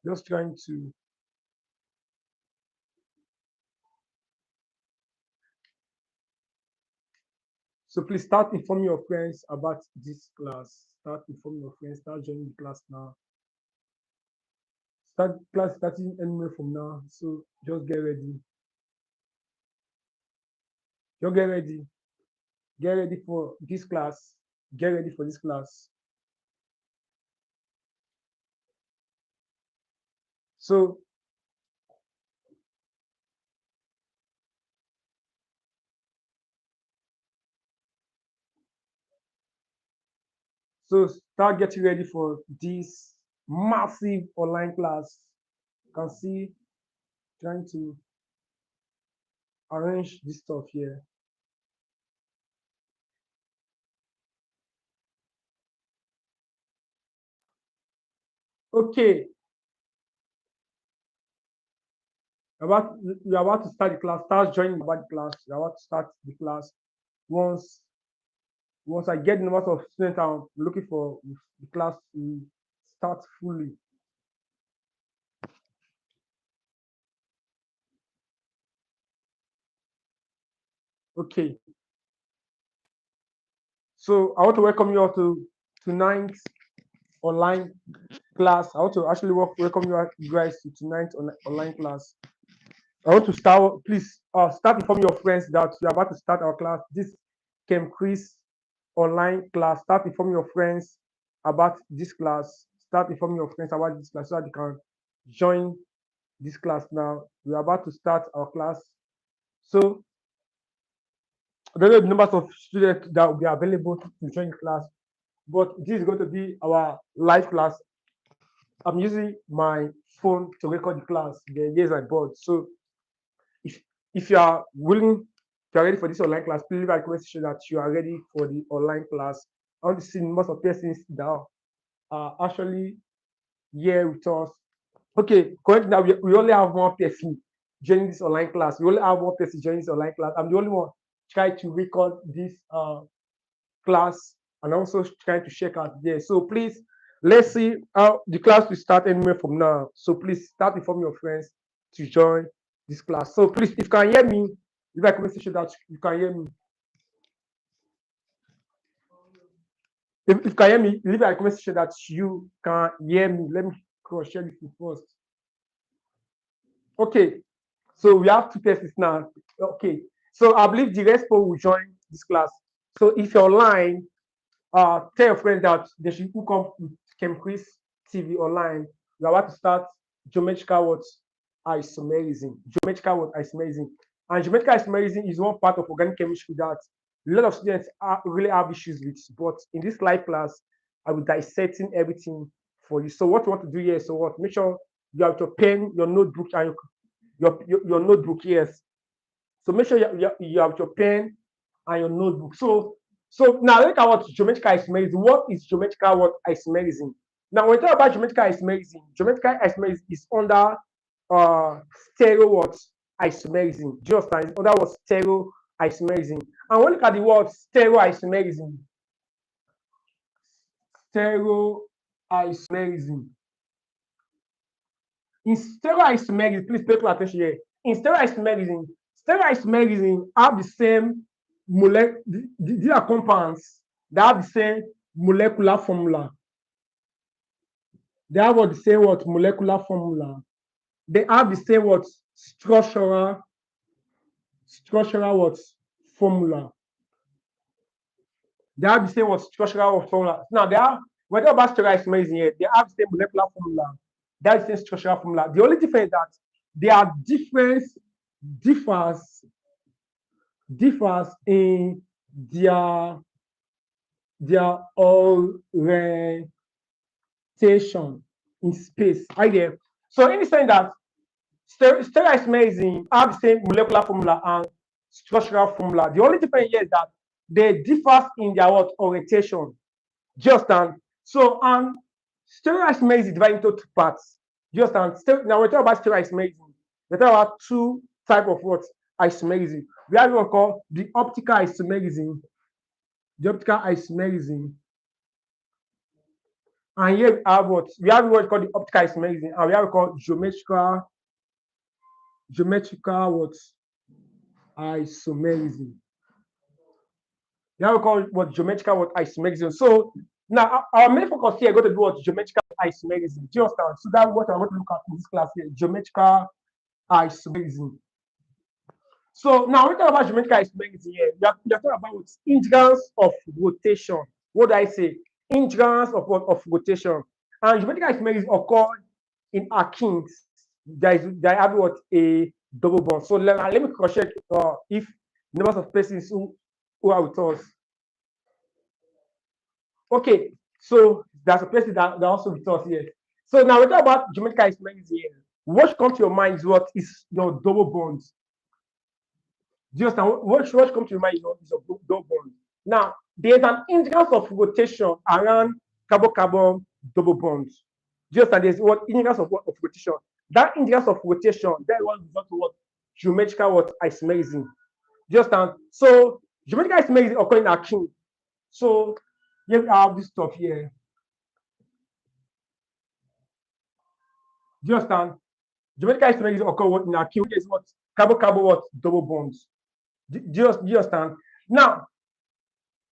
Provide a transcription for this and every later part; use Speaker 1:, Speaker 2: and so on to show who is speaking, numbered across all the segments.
Speaker 1: Just trying to. So please start informing your friends about this class. Start informing your friends. Start joining the class now. Start class starting anywhere from now. So just get ready. Just get ready. Get ready for this class. Get ready for this class. So start getting ready for this massive online class. You can see trying to arrange this stuff here. Okay, you're about to start the class. Start joining about the class. You're about to start the class. Once once I get the number of students I'm looking for, the class to start fully. Okay. So I want to welcome you all to tonight's online class. I want to actually welcome you guys to tonight's online class. I want to start. Please start informing your friends that we are about to start our class. This quiz online class. Start informing your friends about this class. Start informing your friends about this class so that they can join this class now. We are about to start our class. So I don't know the numbers of students that will be available to join the class, but this is going to be our live class. I'm using my phone to record the class. Then here's my board. So if you are willing, if you are ready for this online class, please leave a comment section that you are ready for the online class. I want to see most of persons that are actually here with us. Okay, correct. Now we only have one person joining this online class. We only have one person joining this online class. I'm the only one trying to record this class and also trying to check out there. So please, let's see how the class will start anywhere from now. So please start informing your friends to join this class. So please, if you can hear me, leave a comment section that you can hear me. If you can hear me, leave a comment section that you can hear me. Let me cross share with you first. Okay, so we have two persons now. Okay, so I believe the rest people will join this class. So if you're online, tell your friends that they should hook up with Chemquiz TV online. We're about to start geometrical what isomerism. Geometrical what isomerism. And geometrical isomerism is one part of organic chemistry that a lot of students really have issues with. But in this live class, I will dissecting everything for you. So what you want to do here, so what? Make sure you have your pen, your notebook, and your notebook, yes. So make sure you have your pen and your notebook. So now look at what geometrical isomerism. What is geometrical what isomerism? Now when we talk about geometrical isomerism is under stereo what isomerism. Do you understand? It's under what stereo isomerism. And when we look at the word stereo isomerism, stereo isomerism. In stereoisomerism, please pay close attention here. In stereoisomerism have the same these are compounds that have the same molecular formula. They have what the same what molecular formula. They have the same what structural what formula. They have the same what structural formula. Now they have when they about stereoisomerism here, they have the same molecular formula. That's the same structural formula. The only difference is that their differs in their orientation in space. Right there. So in the sense that stereoisomerism have the same molecular formula and structural formula. The only difference here is that they differ in their what orientation. Do you understand? So stereoisomerism is divided into two parts. Do you understand? Now we're talking about stereoisomerism. We're talking about two type of what isomerism. We have what called the optical isomerism. The optical isomerism. And here we have what? We have what called the optical isomerism, and we have called geometrical what? Isomerism. We have called what? Geometrical what? Isomerism. So now our main focus here is going to be what? Geometrical isomerism. Do you understand? So that's what I'm going to look at in this class here. Geometrical isomerism. So now we talk about geometrical isomerism here. We are talking about integrals of rotation. What do I say? Integrals of what? Of rotation. And geometrical isomerism occur in alkenes. There have what? A double bond. So let me cross check if numbers of persons who are with us. Okay, so there's a person that also with us here. So now we talk about geometrical isomerism here. What comes to your mind is what is your double bonds. Just now, what comes to your mind is your double bond. Now, there's an integral of rotation around carbon-carbon double bonds. Just and there's what integral of rotation. That integral of rotation, that one result to what geometrical what isomerism. Just and so geometrical isomerism occur in alkene. So here we have this stuff here. Just and geometrical isomerism occur in alkene, which is what carbon-carbon what double bonds. Do you understand? Now,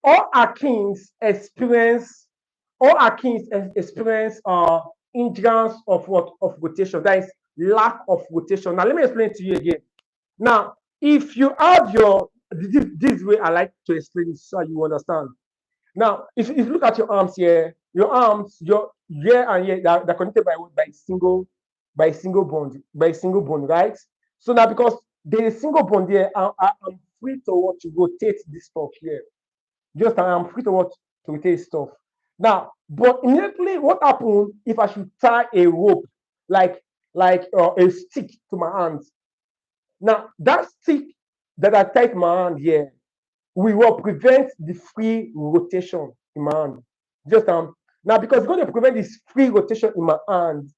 Speaker 1: all alkenes experience integrals of what of rotation. That is lack of rotation. Now let me explain to you again. Now, if you have your this way I like to explain it so you understand. Now, if you look at your arms here, your arms, your here and here, they're connected by single bond, right? So now because there's a single bond here, I'm free to what to rotate this stuff here. Just I'm free to what to rotate stuff. Now, but immediately, what happens if I should tie a rope like a stick to my hands? Now, that stick that I tie to my hand here will prevent the free rotation in my hand. Just now because it's going to prevent this free rotation in my hand.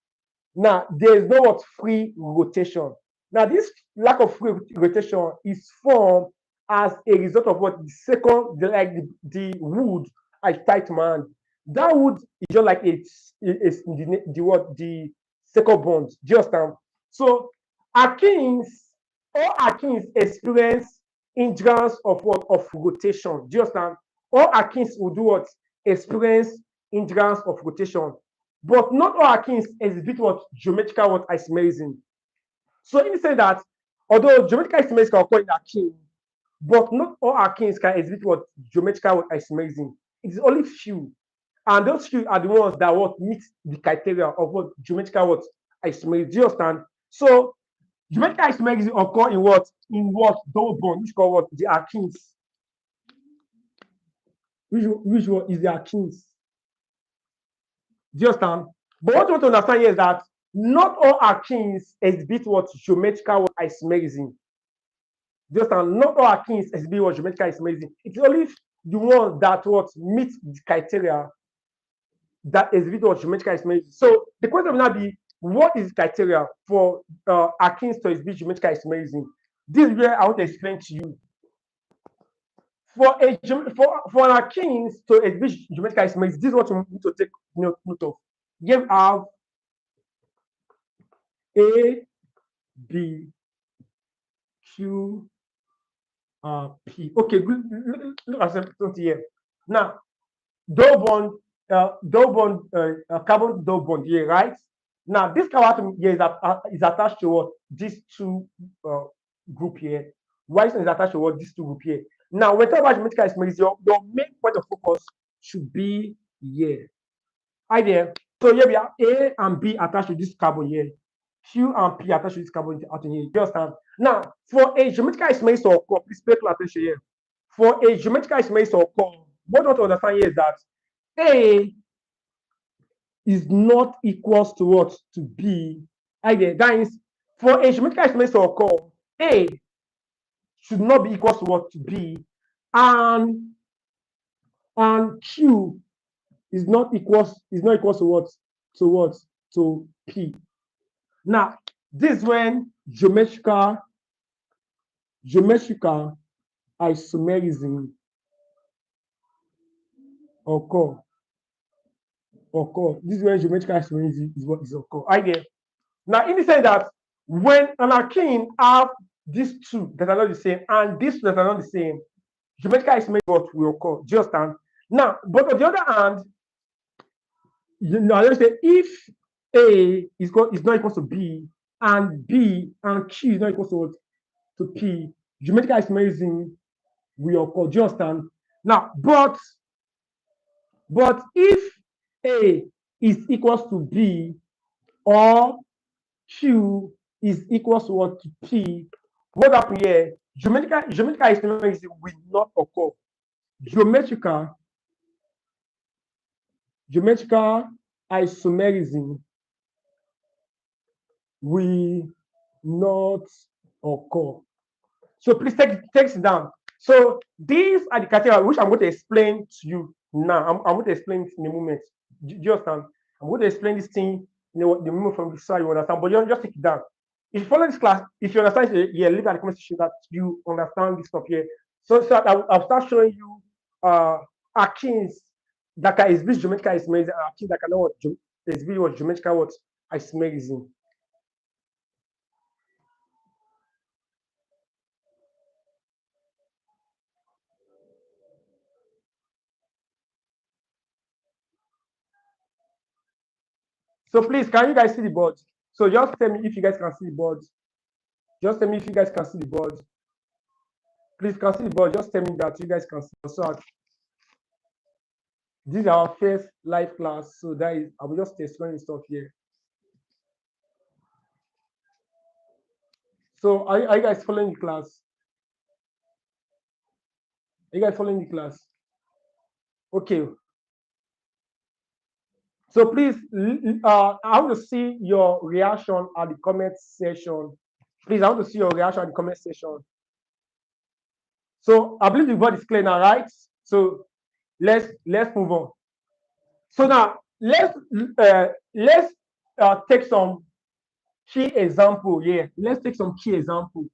Speaker 1: Now there is no what free rotation. Now this lack of free rotation is formed as a result of what the wood I tied to my hand. That wood is just like it's the second bond. Just so alkenes, all alkenes experience integrals of what of rotation. Do you understand? All alkenes will do what experience integrals of rotation, but not all alkenes exhibit what geometrical what isomerism. So in the sense that although geometrical isomerism can occur in alkene, but not all alkenes can exhibit what geometrical what isomerism. It is only few, and those few are the ones that what meet the criteria of what geometrical what isomerism. Do you understand? So geometrical isomerism occur in what double bond, which called what the alkenes. Which one is the alkenes? Do you understand? But what you want to understand here is that not all alkenes exhibit what geometrical what isomerism. Do you understand? Not all alkenes exhibit what geometrical isomerism. It's only the ones that what meet the criteria that exhibit what geometrical isomerism. So the question will now be, what is the criteria for alkenes to exhibit geometrical isomerism? This is where I want to explain to you. For an alkenes to exhibit geometrical isomerism, this is what you need to take note of. You have A, B, Q, P. Okay, look at something here. Now, carbon double bond here, right? Now, this carbon atom here is attached to what? These two group here. Why is it attached to what? These two group here. Now, when talking about geometrical isomerism, your main point of focus should be here. Hi there. So here we have A and B attached to this carbon here. Q and P attached to this carbon atom here. You understand? Now, for a geometrical isomerism to occur, please pay close attention here. For a geometrical isomerism to occur, what you want to understand here is that A is not equals to what? To B. That is, for a geometrical isomerism to occur, A should not be equals to what? To B. And Q is not equals to what? To what? To P. Now, this is when geometrical isomerism occur. occur. This is when geometrical isomerism is what is occur. I get. Now, in the sense that when an alkene have these two that are not the same and these two that are not the same, geometrical isomerism what will occur. Do you understand? Now, but on the other hand, you know, let's say if A is not equal to B and B and Q is not equal to P, geometrical isomerism will occur. Do you understand? Now, but if A is equals to B or Q is equals to what to P, what happen here? Geometrical isomerism will not occur. Geometrical isomerism will not occur. So please take it down. So these are the criteria which I'm going to explain to you now. I'm going to explain it in a moment. Do you understand? I'm going to explain this thing in the moment from the side you understand, but you just take it down. If you follow this class, if you understand, yeah, leave at the comment section that you understand this stuff here. So I'll start showing you alkenes that can exhibit geometrical isomerism and alkenes that cannot exhibit what geometrical isomerism. So please, can you guys see the board? So just tell me if you guys can see the board. Just tell me if you guys can see the board. Please, can see the board. Just tell me that you guys can see. So this is our first live class. So that is, I will just explain stuff here. So are you guys following the class? Are you guys following the class? Okay. So please, I want to see your reaction at the comment section. Please, I want to see your reaction at the comment section. So I believe the board is clear now, right? So let's move on. So now let's take some key example here. Let's take some key example.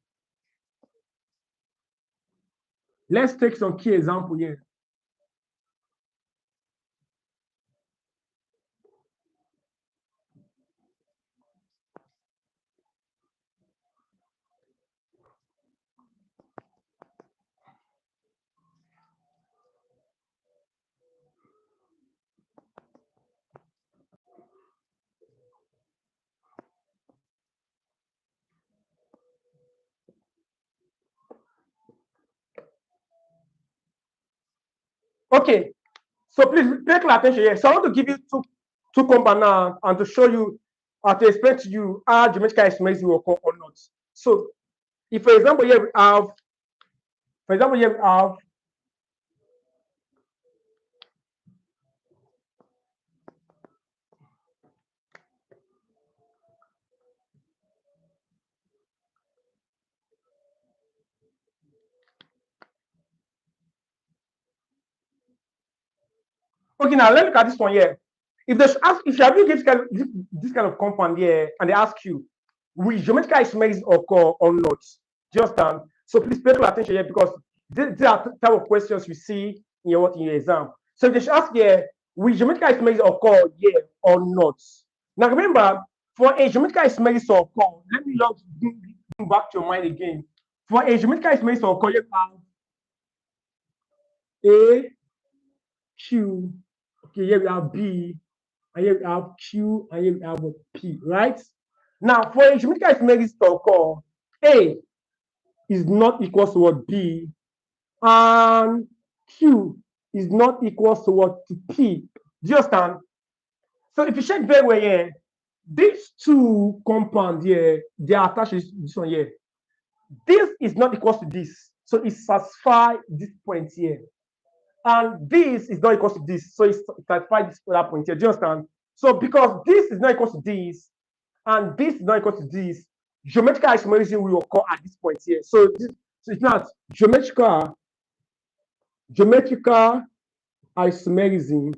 Speaker 1: Let's take some key example here. Okay, so please pay close attention here. So I want to give you two compound now and to show you, to explain to you how geometrical isomerism will occur or not. So if, for example, here we have, okay, now let's look at this one here. If they ask, if you have this kind of compound here, and they ask you, will geometrical isomerism occur or not? Do you understand? So please pay close attention here because these are the type of questions we see in your exam. So if they should ask here, will geometrical isomerism occur, yeah or not? Now remember, for a geometrical isomerism to occur, let me just bring back to your mind again. For a geometrical isomerism to occur, you have A, Q, okay, here we have B, and here we have Q, and here we have P, right? Now, for a geometrical isomerism to occur, A is not equal to what B, and Q is not equal to what to P. Do you understand? So if you check very well here, these two compounds here, they are attached to this one here. This is not equal to this, so it satisfies this point here. And this is not equal to this, so it satisfies this other point here. Do you understand? So because this is not equal to this, and this is not equal to this, geometrical isomerism will occur at this point here. So it's not geometrical isomerism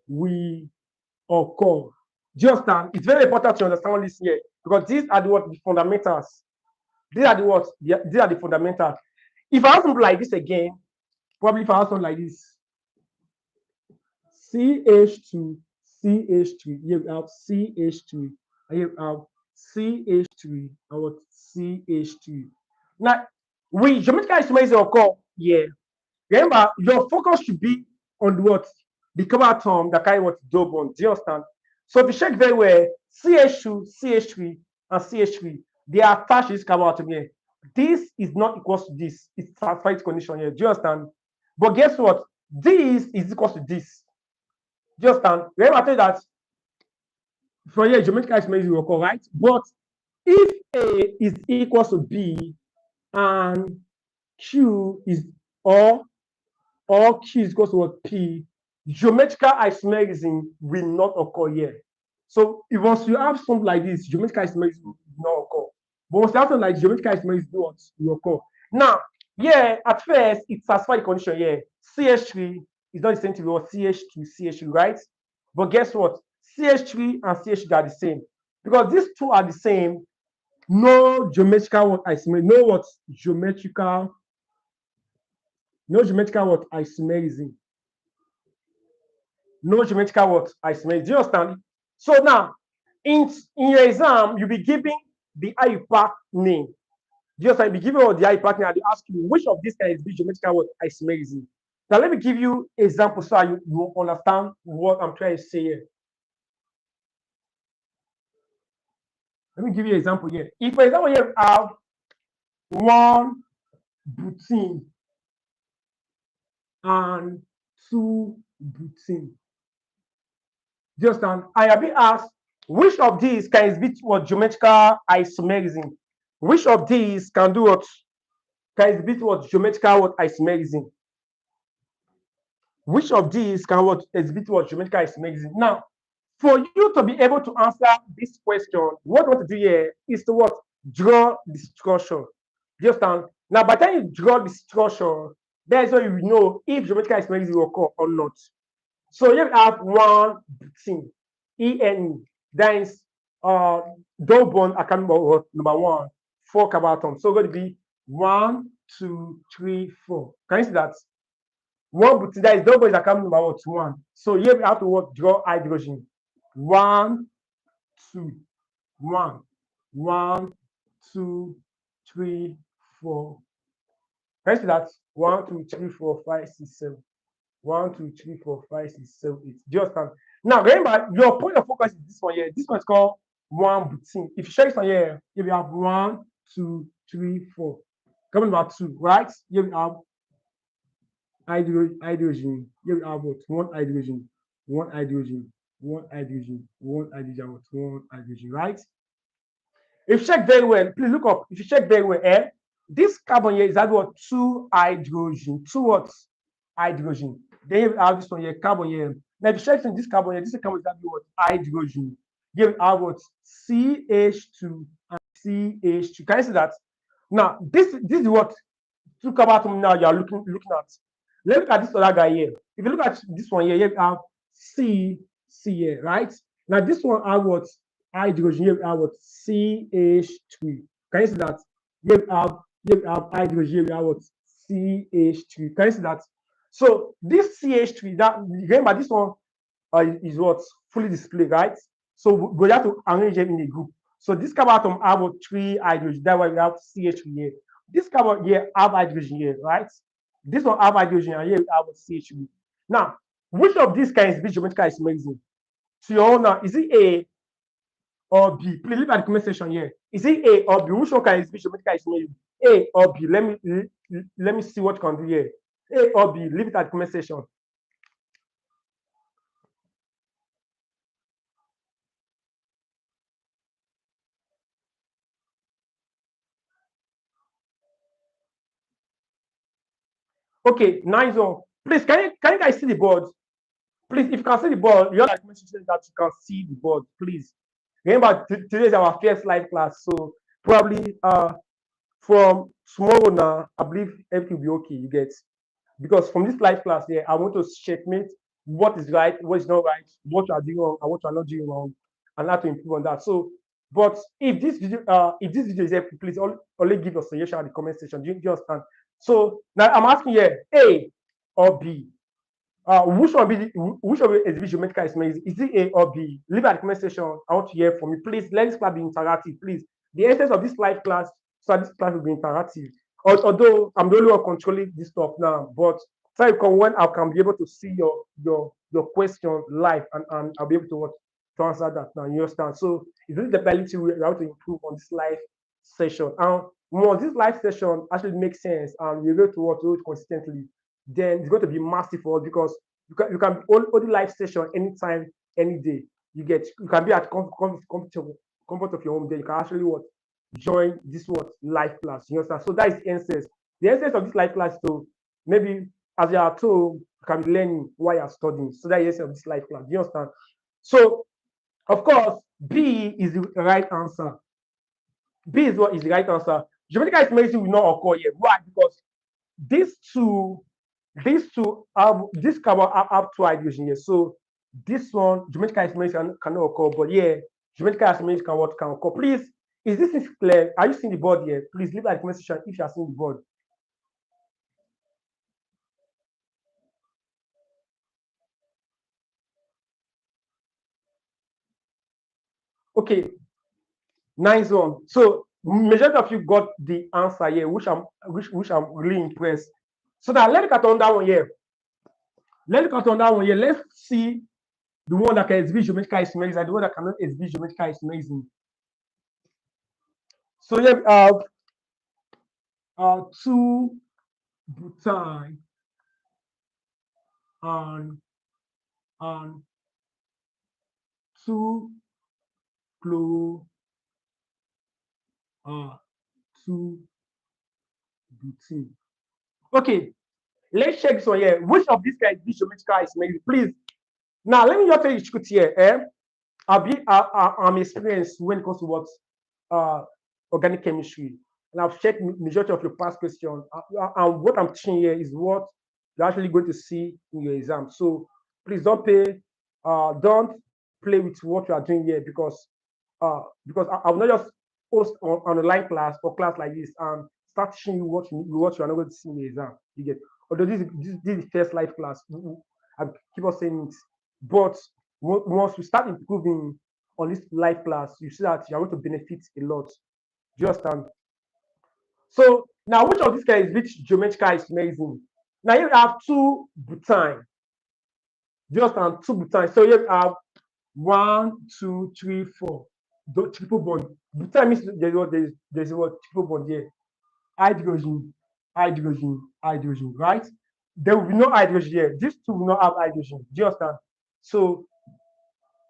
Speaker 1: will occur. Do you understand? It's very important to understand all this here because these are the fundamentals. These are the fundamentals. If I have something like this again, probably if I have something like this, CH2, CH3. Here we have CH3. And here we have CH3 and what CH3. Now, with geometrical isomerism occur here. Remember, your focus should be on what? The common term that carry what double bond. Do you understand? So if you check very well, CH2, CH3, and CH3, they are attached to this carbon atom here. This is not equal to this. It's satisfied condition here. Do you understand? But guess what? This is equal to this. Do you understand? Remember, I told you that for here, geometrical isomerism will occur, right? But if A is equal to B and Q is or Q is equal to what P, geometrical isomerism will not occur here. So if once you have something like this, geometrical isomerism will not occur. But once you have something like geometrical isomerism will occur. Now, yeah, at first it satisfies the condition here. CH3 is not the same thing as CH2, CH3, right? But guess what? CH3 and CH3 are the same. Because these two are the same, no geometrical isomerism, no geometrical what isomerism. No geometrical what isomerism. Do you understand? So now, in your exam, you'll be giving the IUPAC name. Do you understand? You'll be giving the IUPAC name and they ask you which of these can be geometrical what isomerism. Now let me give you examples so you understand what I'm trying to say here. Let me give you an example here. If, for example, you have one butene and two butene. Do you understand? I have been asked which of these can exhibit what geometrical isomerism? Which of these can do what? Can exhibit what geometrical what isomerism? Which of these can what exhibit what geometrical isomerism? Now, for you to be able to answer this question, what we want to do here is to what? Draw the structure. Do you understand? Now, by the time you draw the structure, that's how you know if geometrical isomerism will occur or not. So you have one butene, ENE, that is double bond account number 1, 4 carbon atoms. So it's going to be 1, 2, 3, 4. Can you see that? One butene, that is double bond account number 1. So here we have to what? Draw hydrogen. 1, 2, 1, 1, 2, 3, 4. Can you see that? 1, 2, 3, 4, 5, 6, 7. 1, 2, 3, 4, 5, 6, 7, 8. Do you understand? Now, remember, your point of focus is this one here. This one is called one butene. If you check this one here, you have 1, 2, 3, 4. Coming about 2, right? Here we have hydrogen. Here we have what? One hydrogen, one hydrogen, one hydrogen, one hydrogen, one hydrogen, right? If you check very well, please look up. If you check very well, this carbon here is that what? 2 hydrogen. 2 what? Hydrogen. Then you have this one here, carbon here. Now, if you check this carbon here, this carbon is that what? Hydrogen. Here we have what? CH2 and CH2. Can you see that? Now, this is what 2 carbon atoms now you are looking at. Let's look at this other guy here. If you look at this one here, you have C here, right? Now, this one have what? Hydrogen. Here we have what? CH3. Can you see that? Here we have hydrogen. Here we have what? CH3. Can you see that? So this CH3, that remember this one is what? Fully displayed, right? So we have to arrange them in a group. So this carbon atom have 3 hydrogen. That's why we have CH3 here. This carbon here have hydrogen here, right? This one have hydrogen, and here we have CH3. Now, which of these can exhibit geometrical isomerism? To your own now, is it A or B? Please look at the comment section here. Is it A or B? Which one can exhibit geometrical isomerism? A or B? Let me see what you can do here. A or B? Leave it at the comment section. Okay, nice one. Please, can you guys see the board? Please, if you can see the board, you have to make sure that you can see the board, please. Remember, today is our first live class, so probably from tomorrow now, I believe everything will be okay, you get. Because from this live class here, I want to checkmate what is right, what is not right, what you are doing wrong, and what you are not doing wrong, and how to improve on that. So, but if this video is helpful, please only give a suggestion in the comment section. Do you understand? So now I'm asking here, A or B? Which one be which of the exhibit geometrical isomerism? Is it A or B? Leave at the comment section. I want to hear from you. Please let this class be interactive. Please, the essence of this live class, so this class will be interactive. Although I'm the only one controlling this stuff now, but so when I can be able to see your question live, and I'll be able to answer that now. You understand? So it's really the ability we have to improve on this live session. And once this live session actually makes sense and we're able to work do it consistently, then it's going to be massive for us because you can hold the live session anytime, any day. You can be at comfort of your home. Then you can actually join this live class. You understand? So that is the essence. The essence of this live class, so maybe as you are told, you can be learning while you're studying. So that is the essence of this live class. You understand? So of course, B is the right answer. B is what is the right answer. Geometrical estimation will not occur here. Why? Because these two this carbon have two hydrogen here. So this one, geometrical estimation cannot occur, but yeah, geometrical estimation can occur. Please, is this clear? Are you seeing the board here? Please leave a comment section if you are seeing the board. Okay, nice one. So majority of you got the answer here, which I'm really impressed. So now let's look at on that one here. Let's see the one that can exhibit geometrical isomerism and the one that cannot exhibit geometrical isomerism. So here we have two butyl and two chloro two butane. Okay, let's check this one here. Which of these can exhibit geometrical isomerism? Please. Now let me just tell you the truth here. I'm experienced when it comes to organic chemistry, and I've checked majority of your past questions. And what I'm teaching here is what you're actually going to see in your exam. So please don't play with what you are doing here because I will not just post on a live class or class like this and start teaching you what you are not going to see in the exam. You get, although this is the first live class, I keep on saying it, but once we start improving on this live class, you see that you are going to benefit a lot. Do you understand? So now, which of these guys which geometrical isomerism? Now here we have two butane. Do you understand? Two butane. So here we have 1, 2, 3, 4. The triple bond. Butane means there's what triple bond here. Hydrogen, hydrogen, right? There will be no hydrogen here. These two will not have hydrogen. Do you understand? So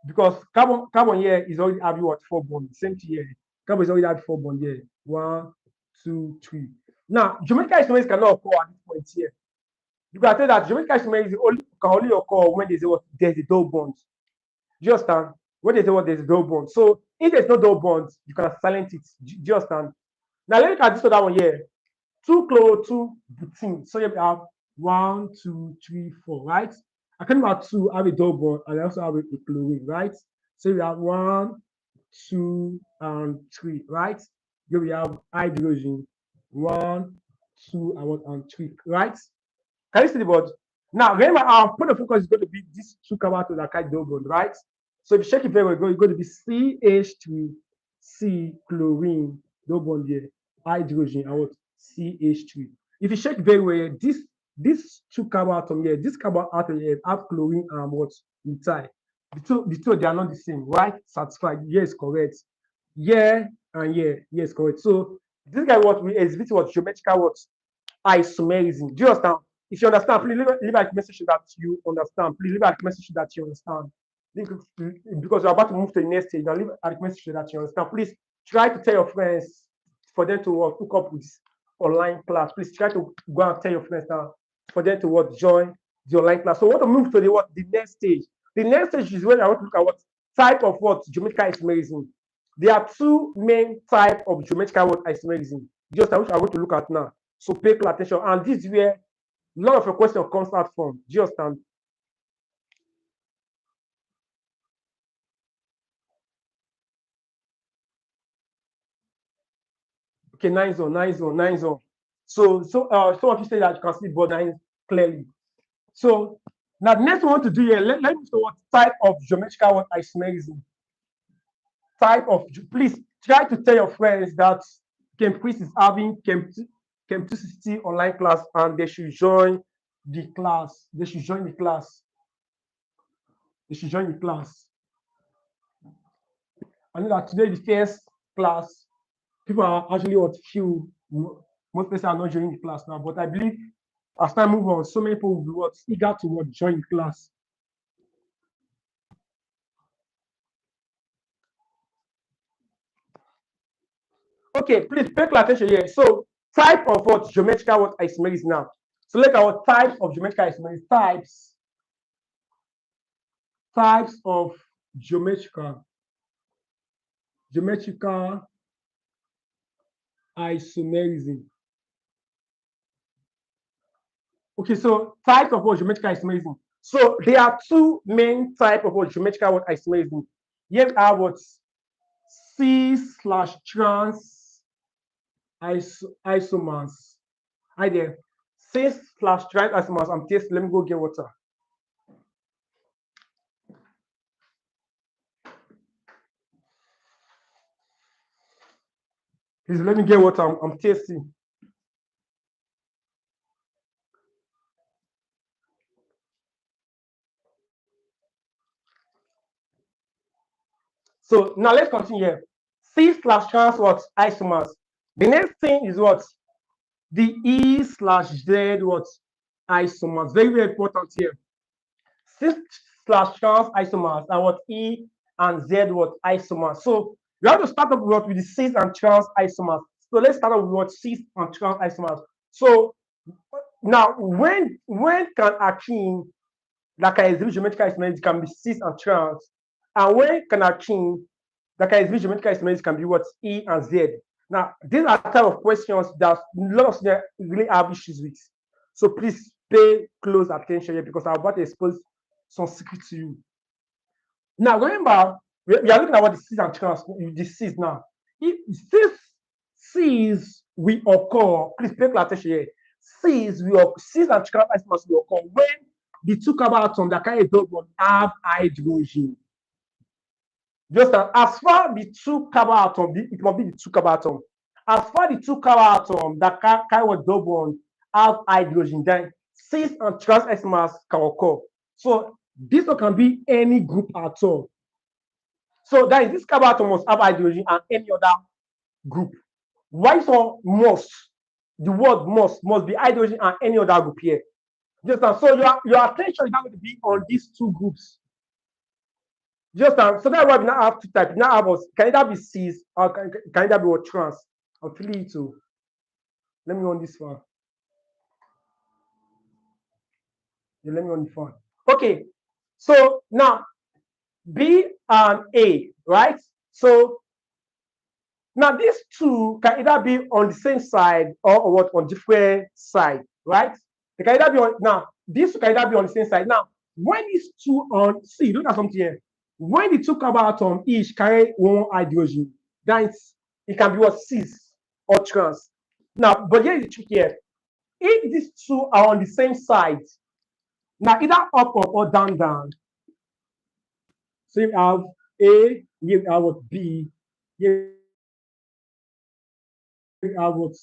Speaker 1: because carbon here is already having what 4 bonds. Same thing here. Carbon is already having 4 bonds here. 1, 2, 3. Now, geometrical isomerism cannot occur at this point here. You can tell that geometrical isomerism can only occur when there's a double bond. Do you understand? When there's a double bond. So if there's no double bond, you can silence it. Do you understand? Now let me look at this other one here. 2 chloro, 2 butene. So you have 1, 2, 3, 4, right? I can have 2 have a double bond and I also have a chlorine, right? So we have 1, 2, and 3, right? Here we have hydrogen, 1, 2, and 3, right? Can you see the board? Now, remember, our point of focus is going to be these two carbon atoms that carry double bond, right? So if you check it very well, it's going to be CH3, C, chlorine, double bond here, hydrogen, and what? CH3. If you check very well, these two carbon atoms here, this carbon atom here have chlorine and what? Methyl. The two, they are not the same, right? Satisfied. Yes, correct. Yeah, and yeah, yes, correct. So this guy what we exhibit what geometrical what isomerism. Do you understand? If you understand, please leave a message that you understand. Please leave a message that you understand. Because you're about to move to the next stage, now leave a message that you understand. Please try to tell your friends for them to hook up with this online class. Please try to go and tell your friends now for them to join the online class. So I want to move to the next stage. The next stage is when I want to look at what type of geometrical isomerism. There are two main types of geometrical isomerism. Just which I want to look at now. So pay close attention. And this is where a lot of your question comes out from. Do you understand? Okay, nice one, nice one, nice one. So some of you say that you can see board 9 clearly. So Now, the next one I want to do here, let me know what type of geometrical what isomerism. Type of, please try to tell your friends that Chem Quiz is having Chem 260 online class and they should join the class. They should join the class. They should join the class. I know that today the first class, people are actually what few. Most people are not joining the class now, but I believe as time moves on, so many people will be what eager to what join the class. Okay, please pay close attention here. So, type of what geometrical what isomerism now. So, look at what types of geometrical isomerism. Types of geometrical isomerism. Okay, so types of what geometrical isomerism. So there are two main types of what geometrical what isomerism. Here we have what C/trans isomers. Hi there. C/trans isomers. I'm tasting. Let me go get water. Please let me get water. I'm tasting. So now let's continue here. C/trans what isomers. The next thing is what the E/Z what isomers. Very, very important here. C/trans isomers are what E and Z what isomers. So we have to start up with the cis and trans isomers. So let's start off with what cis and trans isomers. So now when can akin like I exhibit geometrical isomerism can be cis and trans, and when can akin like I exhibit geometrical isomerism can be what E and Z. Now these are the type of questions that a lot of students really have issues with. So please pay close attention here because I'm about to expose some secret to you. Now, remember, we are looking at what the cis and trans, the cis now. If cis will occur, please pay attention here. Cis and trans isomers will occur when the two carbon atoms that carry a double bond have hydrogen. Just as far the two carbon atoms, it must be the two carbon atoms. As far the two carbon atoms that carry a double bond have hydrogen, then cis and trans isomers can occur. So this one can be any group at all. So that is this carbon atom must have hydrogen and any other group. Why so must? The word must be hydrogen and any other group here. Just so your attention is not going to be on these two groups. Just so that's why we now have two types. Now have us can either be cis or can either be what trans. I'll fill it too. Let me on this one. Yeah, let me on the phone. Okay, so now B and A, right? So now these two can either be on the same side or what on different side, right? They can either be on now. These two can either be on the same side. Now, when these two on see, look at something here. When the two carbon atoms each carry one hydrogen, then it can be what cis or trans. Now, but here is the trick here. If these two are on the same side, now either up or down. So you have A, you have what B, you have what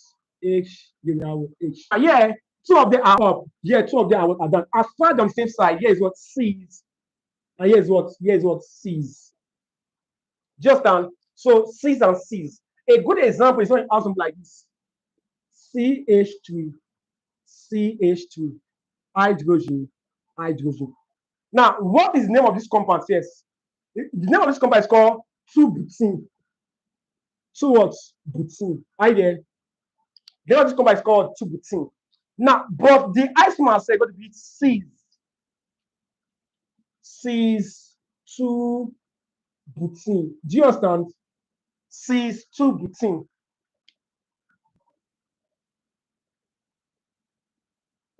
Speaker 1: H, you have what H. Yeah, two of them are up. Yeah, two of them are down. As far as on the same side, here is what C's, and here is what C's. Just down. So C's and C's. A good example is when you have something like this. CH3, CH3, hydrogen. Now, what is the name of this compound? Yes. The name of this compound is called 2-butene. So what? Butene. Right there. The name of this compound is called 2-butene. Now, but the isomers are going to be cis. Cis 2-butene. Do you understand? Cis 2-butene.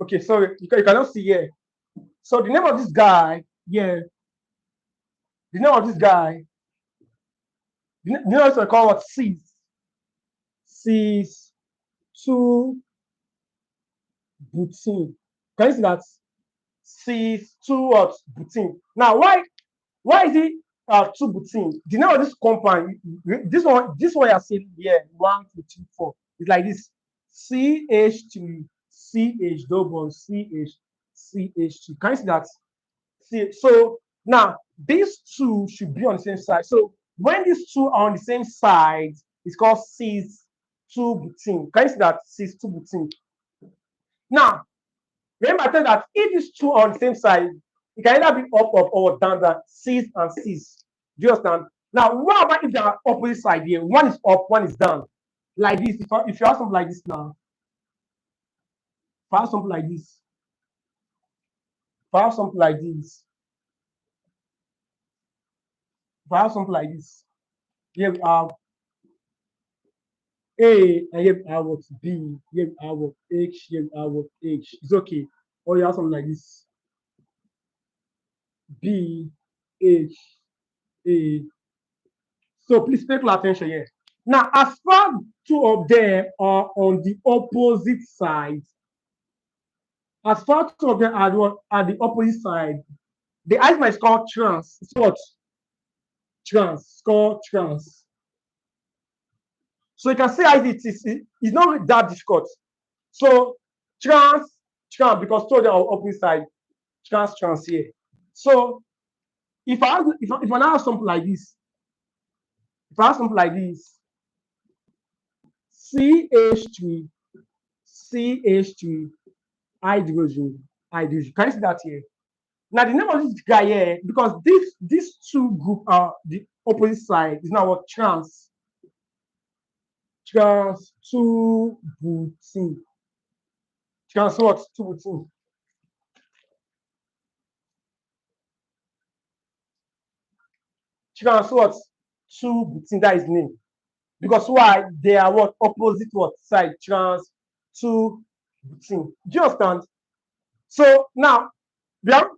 Speaker 1: Okay, sorry, you cannot see here. So the name of this guy, yeah. The name of this guy, the name of this called what? Cis. Cis 2-butene. Can you see that? cis 2 what butene. Now why is it 2 butene? The name of this compound, this one you're seeing here, 1, 2, 3, 4, is like this: CH3, CH double bond, CH, CH2. Can you see that? See, so now these two should be on the same side. So when these two are on the same side, it's called cis 2 butene. Can you see that? Cis 2 butene. Now remember, I said that if these two are on the same side, it can either be up or down, cis and cis. Do you understand? Now, what about if they are opposite side here? One is up, one is down. Like this. If you have something like this now, if I have something like this, if I have something like this, if I have something like this, here we have A, and here we have what B, here we have what H, here we have what H. It's okay. Or you have something like this: B, H, A. So please pay close attention here. Now, as far two of them are on the opposite side, as far two of them are the opposite side, the isomer is called trans. It's what? Trans. It's called trans. So you can see how it is. It's not that difficult. So trans, because two of them are on opposite side, trans here. So if I now have something like this, CH3, CH3, hydrogen. Can you see that here? Now the name of this guy here, because these two groups are the opposite side, is now what? Trans 2 butene. Trans what? 2 butene. Trans what? 2 butene. That is name. Because why? They are what? Opposite what side? Trans 2 butene. Do you understand? So now we are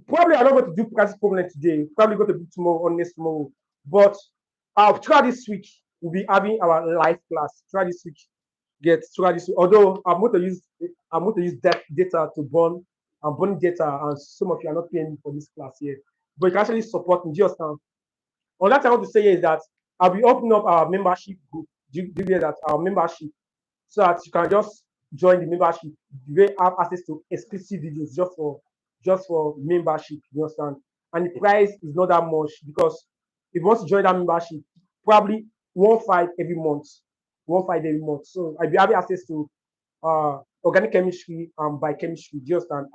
Speaker 1: probably I'm not going to do practice problem today. Probably going to do tomorrow or next tomorrow. But throughout this week, we'll be having our live class. Throughout this week, although I'm going to use that data to burn. I'm burning data, and some of you are not paying for this class here. But you can actually support me. Just now. All that I want to say is that I'll be opening up our membership group. Do you hear that? Our membership, so that you can just join the membership. You will have access to exclusive videos just for membership. You understand? And the price is not that much, because if you want to join that membership, probably 1.5 every month. 1.5 every month. So I'll be having access to organic chemistry and biochemistry, just and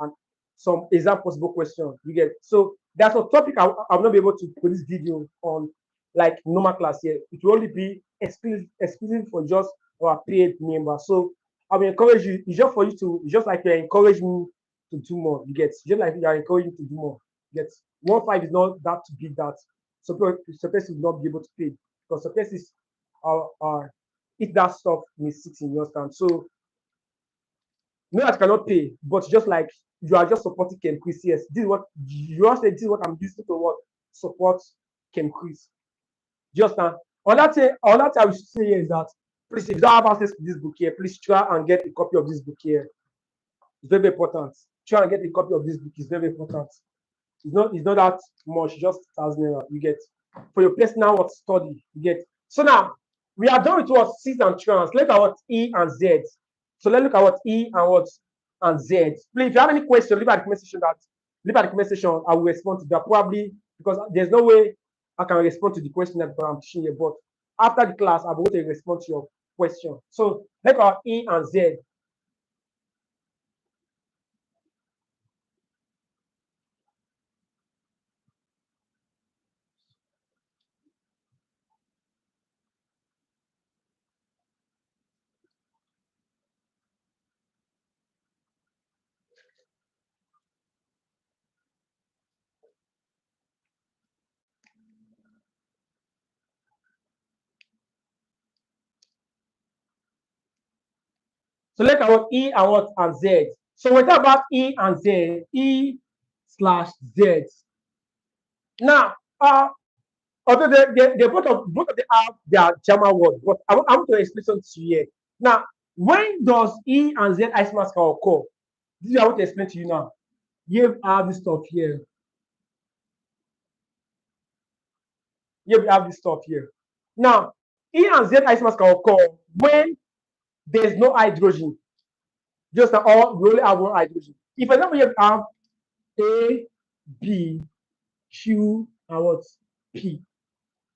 Speaker 1: some exam possible questions. You get? So that's a topic I'll not be able to put this video on like normal class here. It will only be exclusive for just our paid members. So I will encourage you. It's just for you to, just like you encourage me to do more. You get? Just like you are encouraging to do more. You get? 1.5 is not that big that suppose will not be able to pay, because suppose is if that stuff is sitting, you understand? So no, that cannot pay, but just like you are just supporting Chem Quiz. Yes, this is what you all say. This is what I'm using to what support Chem Quiz. Just all that I will say here is that, please, if you don't have access to this book here, please try and get a copy of this book here. It's very, very important. Try and get a copy of this book. It's very, very important. It's not that much, just 1,000 naira. You get for your personal study. You get. So now we are done with what cis and trans. Let's look at what E and Z. So let's look at what E and Z. Please, if you have any question, leave at the comment section. I will respond to that, probably because there's no way I can respond to the question that I'm teaching you. But after the class, I'm going to respond to your question. So let's look at E and Z. So let's look at what E and Z. So we talk about E and Z, E/Z. Now, although they both of them have their German word, but I want to explain something to you here. Now, when does E and Z isomers can occur? This is what I want to explain to you now. you have this stuff here. Here we have this stuff here. Now, E and Z isomers can occur when there's no hydrogen. Just all we only have one hydrogen. If, for example, you have A, B, Q, and what? P.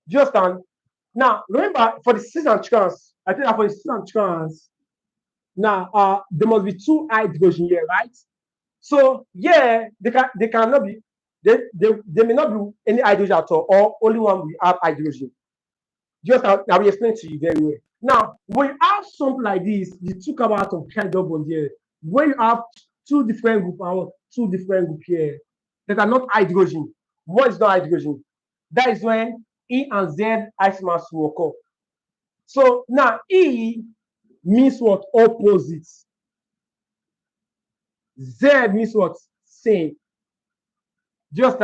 Speaker 1: Just now, remember for the cis and trans, I think that for the cis and trans, now there must be two hydrogen here, right? So yeah, they cannot be they may not be any hydrogen at all, or only one will have hydrogen. Just I will explain to you very well. Now, when you have something like this, the two carbon atom kind of on here. When you have two different group and two different group here that are not hydrogen, what is not hydrogen? That is when E and Z isomers will occur. So now E means what? Opposites. Z means what? Same. Just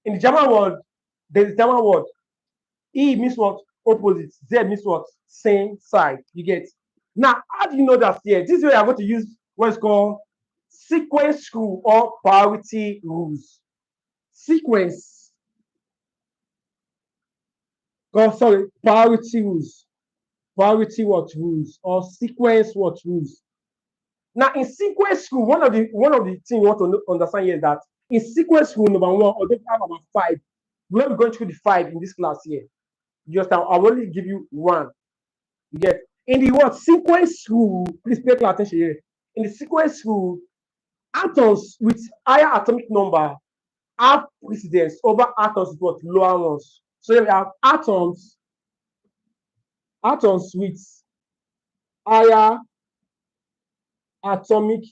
Speaker 1: in the German word, there's a German word. E means what? Opposite. Z means what? Same side. You get? Now, how do you know that here? This is where I'm going to use what's called sequence rule or priority rules. Sequence. Oh, sorry, priority rules. Priority what rules or sequence what rules. Now, in sequence rule, one of the things you want to understand here is that in sequence rule number 1, or don't have about 5, we're not going through the 5 in this class here. Just I'll only give you 1. You get in the word sequence rule, please pay attention here. In the sequence rule, atoms with higher atomic number have precedence over atoms with what lower ones. So we have atoms with higher atomic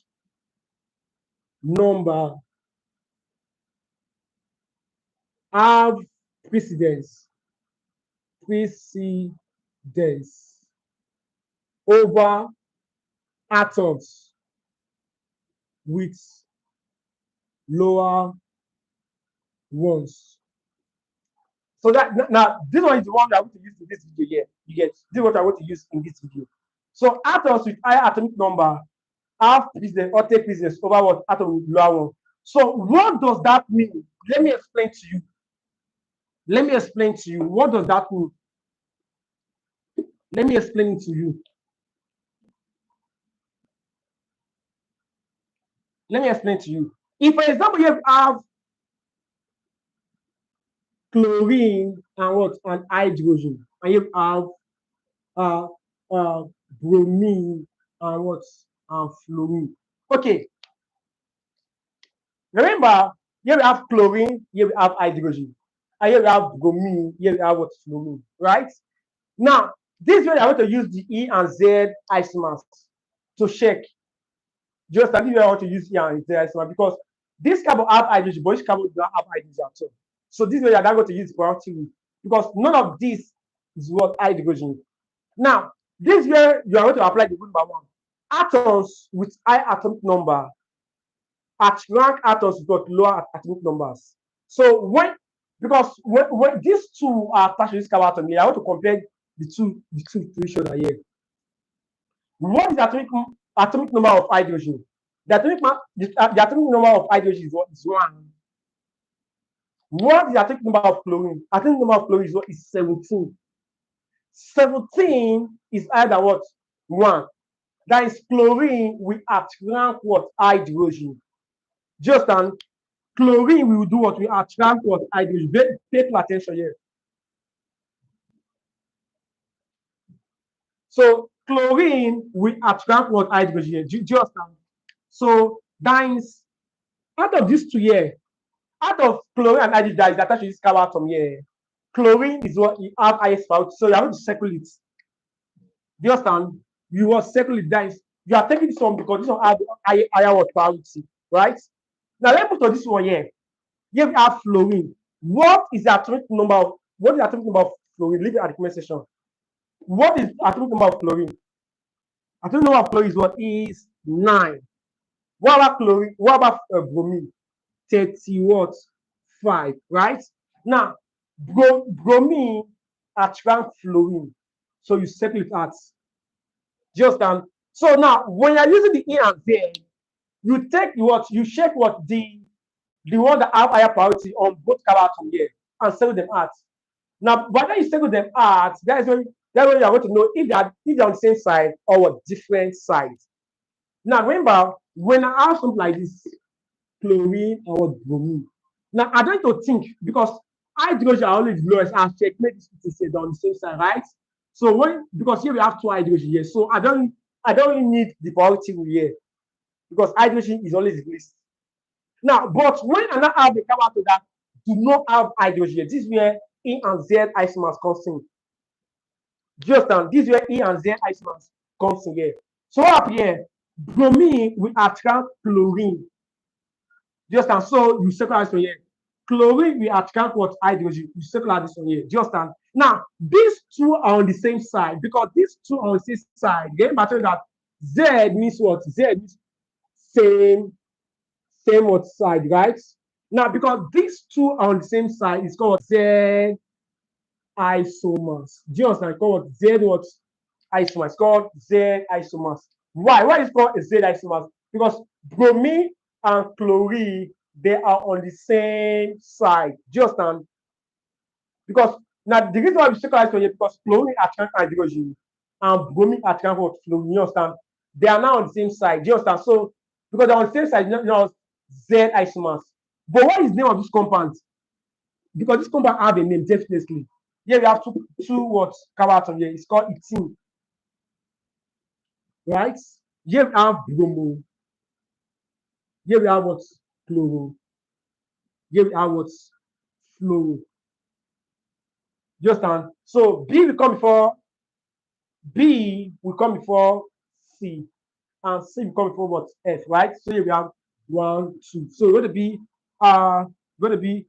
Speaker 1: number have precedence over atoms with lower ones. So that now this one is the one that I want to use in this video here. You get this is what I want to use in this video. So atoms with higher atomic number have precedence or take precedence over what atom with lower one. So what does that mean? Let me explain to you. What does that mean? Let me explain it to you. If, for example, you have chlorine and what and hydrogen, and you have bromine and what and fluorine. Okay. Remember, here we have chlorine, here we have hydrogen, and here we have bromine, here we have what fluorine, right? Now, this way I want to use the E and Z isomers to check. Just as if I want to use E and Z isomers because this carbon have hydrogen, but this carbon do not have hydrogen at all. So this way I'm not going to use priority rule because none of this is what hydrogen. Now, this way you are going to apply the rule number 1. Atoms with high atomic number attract atoms with lower atomic numbers. So when these two are attached to this carbon atom here, I want to compare the two to each other here. What is the atomic number of hydrogen? The atomic number of hydrogen is what is 1. What is the atomic number of chlorine? Atomic number of chlorine is what is 17. 17 is higher than what? 1. That is chlorine will attract what? Hydrogen. Just chlorine will do what? We attract what? Hydrogen. Pay attention here. So chlorine will attract what? Hydrogen. Just so that is out of these two here, out of chlorine and hydrogen that is attached to this carbon atom here, chlorine is what you have highest priority. So you have to circle it. Do you understand? You will circle it. That is, you are taking this one because this one has higher priority, right? Now let's move to this one here. Here we have fluorine. What is the atomic number of fluorine? Leave it at the comment section. What is the atomic number of fluorine? Atomic number of fluorine is what is 9. What about chlorine? What about bromine? 5, right? Now, bromine attracts fluorine. So you circle it out. Just so now when you're using the E and Z, you take what you check what the the ones that have higher priority on both carve atom here and settle them out. Now, by the time you settle them out, that's when you are going to know if they're on the same side or what different sides. Now, remember, when I have something like this, chlorine or bromine. Now, I don't need to think because hydrogen are always the lowest and checkmate is on the same side, right? So because here we have two hydrogen here, so I don't really need the priority rule here because hydrogen is always the least. Now, but when I now have the carbon that do not have hydrogen, this is where E and Z isomers comes in. Do you understand? This is where E and Z isomers comes in here. So what happens here? Bromine will attract chlorine. Do you understand? So you circle this one here. Chlorine will attract what hydrogen. You circle this one here. Do you understand? Now, these two are on the same side because these two are on the same side. Remember that Z means what? Z means same what side, right? Now, because these two are on the same side, it's called Z isomers. Do you understand? It's called Z what isomers? It's called Z isomers. Why? Why is it called Z isomers? Because bromine and chlorine, they are on the same side. Do you understand? Because now the reason why we circle this one here because chlorine attracts hydrogen and bromine attracts what fluorine. You understand? They are now on the same side. Do you understand? So because they're on the same side, you know Z isomers. But what is the name of this compound? Because this compound have a name, definitely. Here we have two what carbon here. It's called ethene. Right? Here we have bromo. Here we have what chloro. Here we have what fluoro. You understand? So B will come before C, and C will come before what F, right? So here we have 1, 2. So it's going to be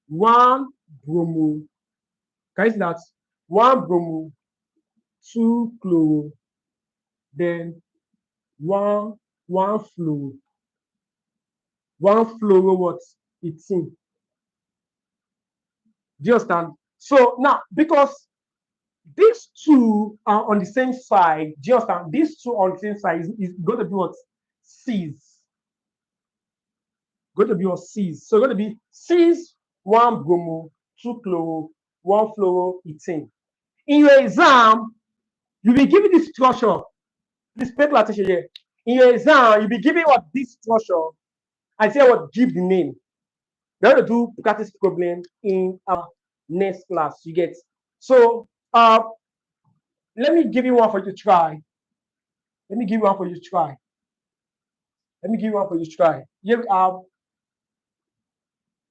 Speaker 1: 1 bromo. Can you see that? 1 bromo, 2 chloro, then 1 fluoro. 1 fluoro what? Ethene. Do you understand? So now because these two are on the same side, do you understand? These two on the same side is going to be what? C's. Going to be what? C's. So going to be C's, 1 bromo, 2 chloro, 1 fluoro, ethene. In your exam, you'll be given this structure. Please pay attention here. In your exam, you'll be given what this structure and say what give the name. We're going to do practice problem in our next class. You get. So let me give you one for you to try. Let me give you one for you to try. Let me give you one for you to try. Here we have.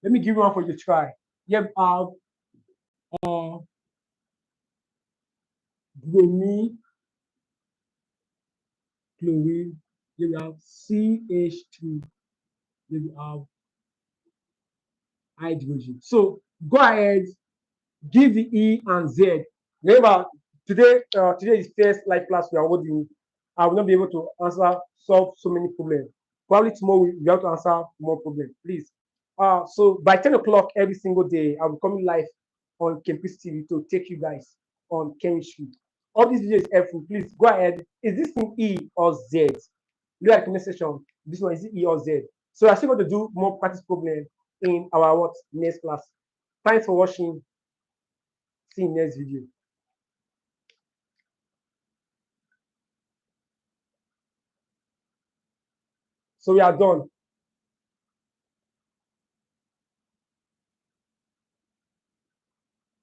Speaker 1: Let me give you one for you to try. Here we have bromine, chlorine. Here we have CH3. Here we have hydrogen. So go ahead, give the E and Z. Remember, today is first live class we are holding. I will not be able to solve so many problems. Probably tomorrow we have to answer more problems. Please. So by 10 o'clock every single day, I'll be coming live on Campus TV to take you guys on chemistry. All these videos is helpful. Please go ahead. Is this in E or Z? Look at the comment section. This one is it E or Z? So I'm still going to do more practice problem in our next class. Thanks for watching. See you in next video. So we are done.